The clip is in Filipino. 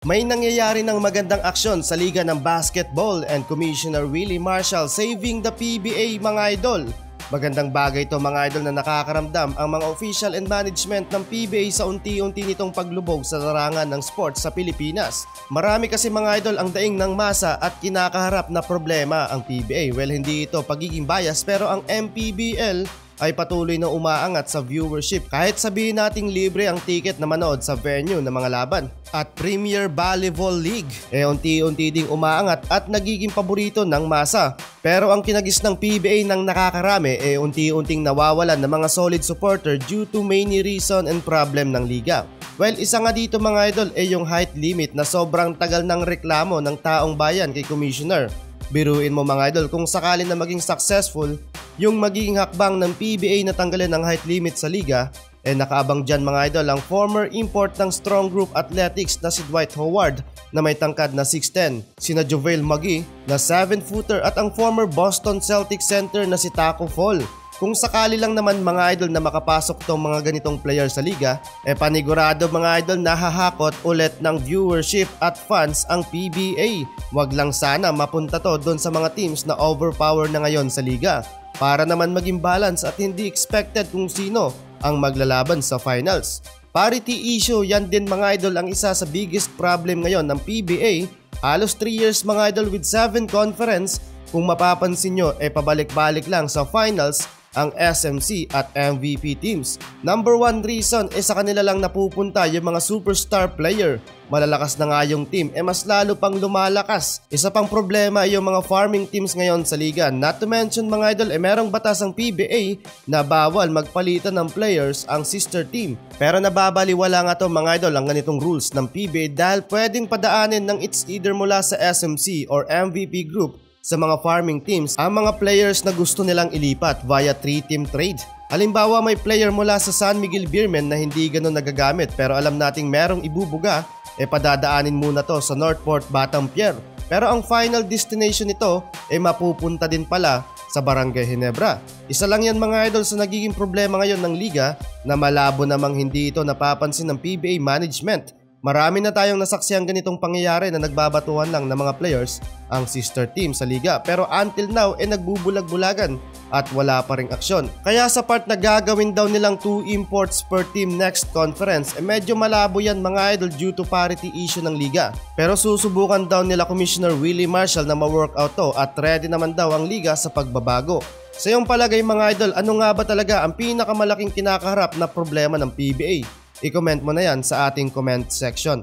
May nangyayari ng magandang aksyon sa Liga ng Basketball and Commissioner Willie Marshall saving the PBA mga idol. Magandang bagay ito mga idol na nakakaramdam ang mga official and management ng PBA sa unti-unti nitong paglubog sa larangan ng sports sa Pilipinas. Marami kasi mga idol ang daing ng masa at kinakaharap na problema ang PBA. Well, hindi ito pagiging bias pero ang MPBL ay patuloy na umaangat sa viewership kahit sabihin nating libre ang ticket na manood sa venue ng mga laban. At Premier Volleyball League unti-unti ding umaangat at nagiging paborito ng masa. Pero ang kinagis ng PBA ng nakakarami unti-unting nawawalan ng mga solid supporter due to many reason and problem ng liga. Well, isa nga dito mga idol yung height limit na sobrang tagal ng reklamo ng taong bayan kay Commissioner. Biruin mo mga idol kung sakali na maging successful yung magiging hakbang ng PBA na tanggalin ang height limit sa liga, nakaabang dyan mga idol ang former import ng Strong Group Athletics na si Dwight Howard na may tangkad na 6'10", sina JaVale McGee na 7-footer at ang former Boston Celtics center na si Tacko Fall. Kung sakali lang naman mga idol na makapasok tong mga ganitong player sa liga, panigurado mga idol na hahakot ulit ng viewership at fans ang PBA. Wag lang sana mapunta to doon sa mga teams na overpower na ngayon sa liga. Para naman maging balance at hindi expected kung sino ang maglalaban sa finals. Parity issue, yan din mga idol ang isa sa biggest problem ngayon ng PBA. Halos 3 years mga idol with 7 conference. Kung mapapansin nyo, pabalik-balik lang sa finals ang SMC at MVP teams. Number 1 reason sa kanila lang napupunta yung mga superstar player. Malalakas na nga yung team, mas lalo pang lumalakas. Isa pang problema yung mga farming teams ngayon sa liga. Not to mention mga idol, merong batas ang PBA na bawal magpalitan ng players ang sister team. Pero nababaliwala nga to mga idol ang ganitong rules ng PBA dahil pwedeng padaanin ng it's either mula sa SMC or MVP group sa mga farming teams ang mga players na gusto nilang ilipat via 3-team trade. Halimbawa may player mula sa San Miguel Beermen na hindi ganun nagagamit pero alam nating merong ibubuga, padadaanin muna to sa Northport Batampier. Pero ang final destination nito mapupunta din pala sa Barangay Ginebra. Isa lang yan mga idol sa nagiging problema ngayon ng liga na malabo namang hindi ito napapansin ng PBA management. Marami na tayong nasaksiyang ganitong pangyayari na nagbabatuhan lang ng mga players ang sister team sa liga pero until now nagbubulag-bulagan at wala pa ring aksyon. Kaya sa part na gagawin daw nilang 2 imports per team next conference medyo malabo yan mga idol due to parity issue ng liga. Pero susubukan daw nila Commissioner Willie Marshall na ma-workout to at ready naman daw ang liga sa pagbabago. Sa iyong palagay mga idol, ano nga ba talaga ang pinakamalaking kinakaharap na problema ng PBA? I-comment mo na yan sa ating comment section.